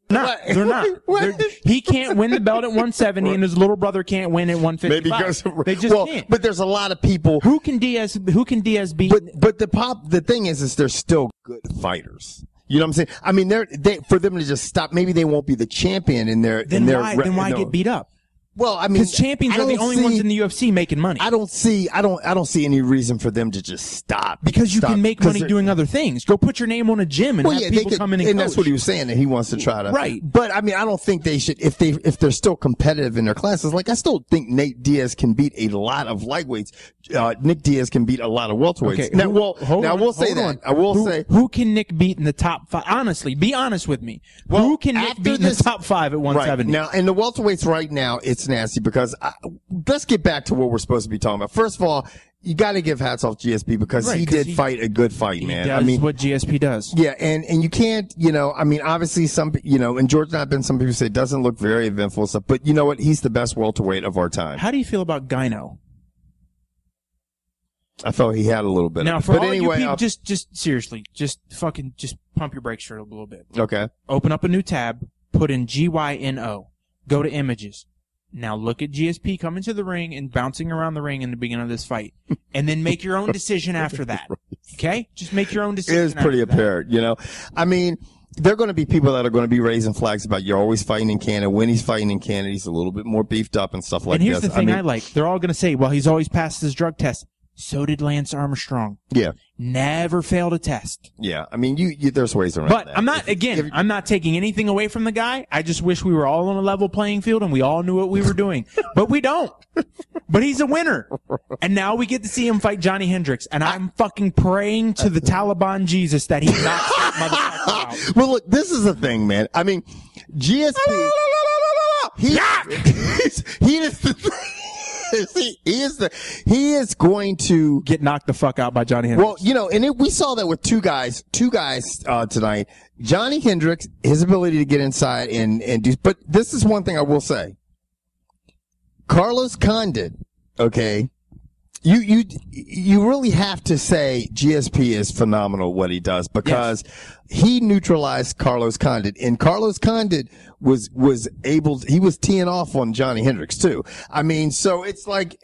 They're not. He can't win the belt at 170, and his little brother can't win at 155. They just can't. But there's a lot of people. Who can Diaz beat? But the thing is they're still good fighters. You know what I'm saying? I mean, for them to just stop, maybe they won't be the champion in their. Then why get beat up? Well, I mean, because champions are the only ones in the UFC making money. I don't see any reason for them to just stop. Because you can make money doing other things. Go put your name on a gym and have people come in and coach. That's what he was saying, that he wants to try to. Right. But I mean, I don't think they should, if they're still competitive in their classes. Like, I still think Nate Diaz can beat a lot of lightweights. Nick Diaz can beat a lot of welterweights. Okay. I will say who can Nick beat in the top 5? Honestly, be honest with me. Who can Nick beat in the top 5 at 170? Right. Now, in the welterweights right now, it's nasty because let's get back to what we're supposed to be talking about. First of all, you got to give hats off GSP because he did fight a good fight, man. He does what GSP does. Yeah, and you can't, I mean, obviously and George Knapp, some people say it doesn't look very eventful and stuff, but you know what? He's the best welterweight of our time. How do you feel about Gyno? I felt he had a little bit now, of it. For but all anyway, you people, just seriously, just pump your brakes for a little bit. Okay. Open up a new tab, put in GYNO, go to images. Now look at GSP coming to the ring and bouncing around the ring in the beginning of this fight. And then make your own decision after that. Okay? Just make your own decision. It is pretty apparent, I mean, there are going to be people that are going to be raising flags about you're always fighting in Canada. When he's fighting in Canada, he's a little bit more beefed up and stuff like that. And here's the thing I like. They're all going to say, well, he's always passed his drug test. So did Lance Armstrong. Yeah. Never failed a test. Yeah. I mean, there's ways around that. But I'm not taking anything away from the guy. I just wish we were all on a level playing field and we all knew what we were doing. But we don't. But he's a winner. And now we get to see him fight Johny Hendricks. And I'm fucking praying to the Taliban Jesus that he knocks that motherfucker out. Well, look, this is the thing, man. I mean, GSP. He is going to get knocked the fuck out by Johny Hendricks. Well, we saw that with two guys tonight. Johny Hendricks, his ability to get inside and do, but this is one thing I will say. Carlos Condit, okay, you really have to say GSP is phenomenal what he does because he neutralized Carlos Condit, and Carlos Condit was teeing off on Johny Hendricks too. I mean, so it's like,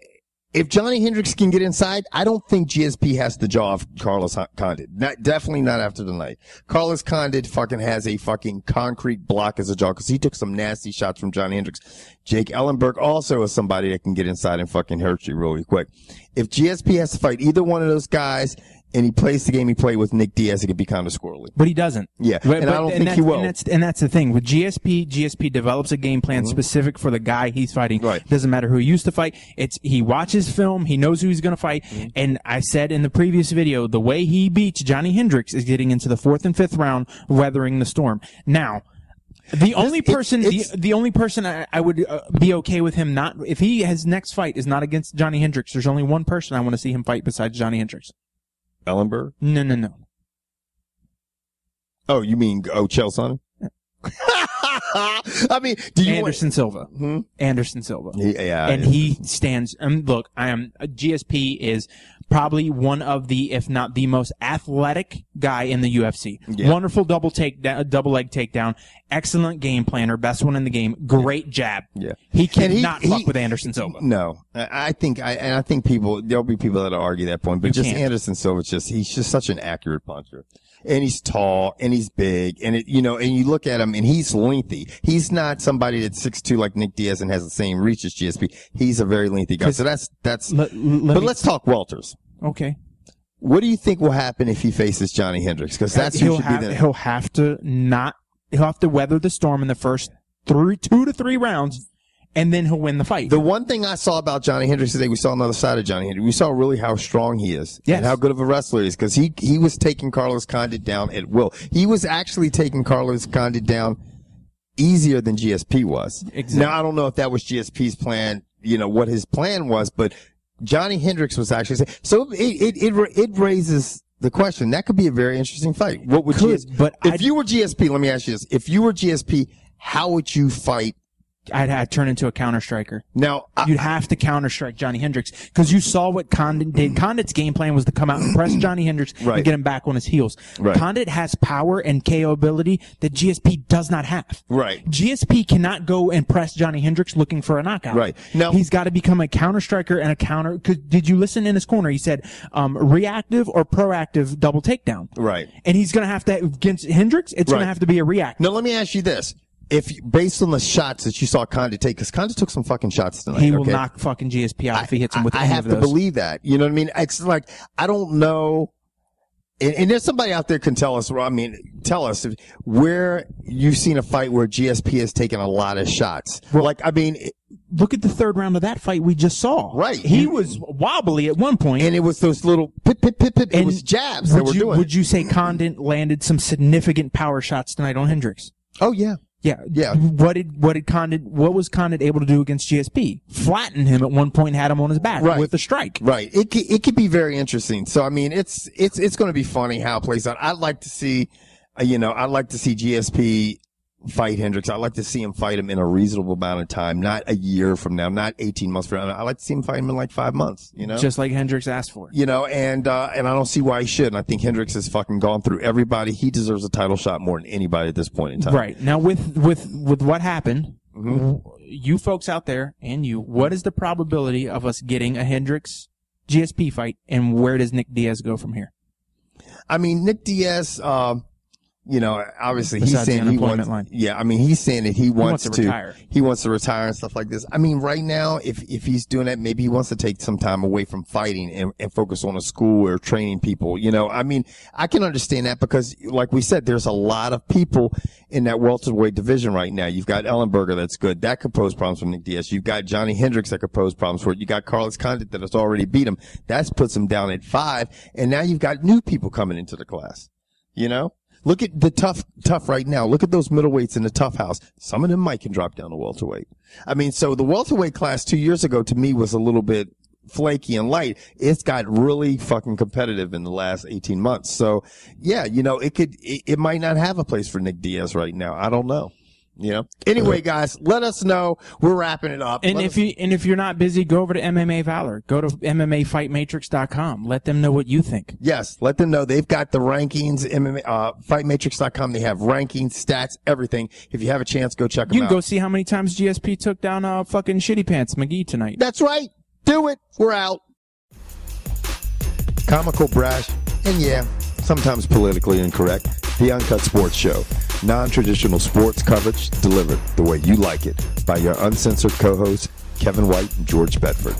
if Johny Hendricks can get inside, I don't think GSP has the jaw of Carlos Condit. Definitely not after tonight. Carlos Condit fucking has a fucking concrete block as a jaw because he took some nasty shots from Johny Hendricks. Jake Ellenberger also is somebody that can get inside and fucking hurt you really quick. If GSP has to fight either one of those guys and he plays the game he played with Nick Diaz, it could be kind of squirrely. But he doesn't. Yeah, and I don't think he will. And that's the thing. With GSP develops a game plan specific for the guy he's fighting. Right. Doesn't matter who he used to fight. He watches film. He knows who he's going to fight. And I said in the previous video, the way he beats Johny Hendricks is getting into the 4th and 5th round, weathering the storm. Now, the only person I would be okay with him not, if his next fight is not against Johny Hendricks, there's only one person I want to see him fight besides Johny Hendricks. Ellenberger? No. Oh, you mean Chael Sonnen? I mean, Anderson Silva. Anderson Silva. Yeah. And he stands, look, GSP is probably one of the, if not the most athletic guy in the UFC. Yeah. Wonderful double leg takedown. Excellent game planner. Best one in the game. Great jab. Yeah. He cannot fuck with Anderson Silva. No. I think there'll be people that'll argue that point, but Anderson Silva, he's just such an accurate puncher. And he's tall, and he's big, and and you look at him, and he's lengthy. He's not somebody that's 6'2" like Nick Diaz and has the same reach as GSP. He's a very lengthy guy. So that's. But let's talk welters. Okay. What do you think will happen if he faces Johny Hendricks? Because that's who should be the. He'll have to weather the storm in the first 2 to 3 rounds. And then he'll win the fight. The one thing I saw about Johny Hendricks today, we saw another side of Johny Hendricks. We saw really how strong he is. Yes. And how good of a wrestler he is. Because he was taking Carlos Condit down at will. He was actually taking Carlos Condit down easier than GSP was. Exactly. Now, I don't know if that was GSP's plan, what his plan was, but Johny Hendricks was actually saying. So it raises the question. That could be a very interesting fight. What would GSP, if you were GSP, let me ask you this. If you were GSP, how would you fight I'd turn into a counter striker. Now, You'd have to counter strike Johny Hendricks because you saw what Condit did. Condit's game plan was to come out and press Johny Hendricks and get him back on his heels. Right. Condit has power and KO ability that GSP does not have. Right. GSP cannot go and press Johny Hendricks looking for a knockout. Right. Now, he's got to become a counter striker and a counter. Did you listen in his corner? He said reactive or proactive double takedown. Right. And he's going to have to, against Hendricks, it's going to have to be a reactive. Now, let me ask you this. If based on the shots that you saw Condit take, because Condit took some fucking shots tonight. He will knock fucking GSP out if he hits him with any of those. I have to believe that. You know what I mean? It's like, I don't know. And there's somebody out there can tell us, tell us where you've seen a fight where GSP has taken a lot of shots. Look at the third round of that fight we just saw. Right. He was wobbly at one point. And it was those little pip, pip, pip, pip. It was jabs that were doing. Would you say Condit landed some significant power shots tonight on Hendricks? Oh, yeah. Yeah. What was Condit able to do against GSP? Flatten him at one point, had him on his back with a strike. Right. It could be very interesting. So, it's going to be funny how it plays out. I'd like to see, GSP fight Hendricks. I'd like to see him fight him in a reasonable amount of time, not a year from now, not 18 months from now. I'd like to see him fight him in like 5 months, Just like Hendricks asked for. And I don't see why he shouldn't. I think Hendricks has fucking gone through everybody. He deserves a title shot more than anybody at this point in time. Right. Now with what happened, you folks out there and what is the probability of us getting a Hendricks GSP fight, and where does Nick Diaz go from here? Nick Diaz, obviously besides he's saying he's saying that he wants to retire. He wants to retire and stuff like this. Right now, if he's doing that, maybe he wants to take some time away from fighting and focus on a school or training people. I can understand that because, like we said, there's a lot of people in that welterweight division right now. You've got Ellenberger that's good. That could pose problems for Nick Diaz. You've got Johny Hendricks that could pose problems for it. You got Carlos Condit that has already beat him. That puts him down at 5. And now you've got new people coming into the class. Look at the tough right now. Look at those middleweights in the tough house. Some of them can drop down to welterweight. So the welterweight class 2 years ago to me was a little bit flaky and light. It's got really fucking competitive in the last 18 months. So yeah, it might not have a place for Nick Diaz right now. I don't know. Anyway, guys, let us know. We're wrapping it up. And if you're not busy, go over to MMA Valor. Go to MMAFightMatrix.com. Let them know what you think. Yes, let them know. They've got the rankings. FightMatrix.com. They have rankings, stats, everything. If you have a chance, go check them out. You can go see how many times GSP took down fucking Shitty Pants McGee tonight. That's right. Do it. We're out. Comical, brash, and sometimes politically incorrect. The UnCut Sports Show. Non-traditional sports coverage delivered the way you like it by your uncensored co-hosts, Kevin White and George Bedford.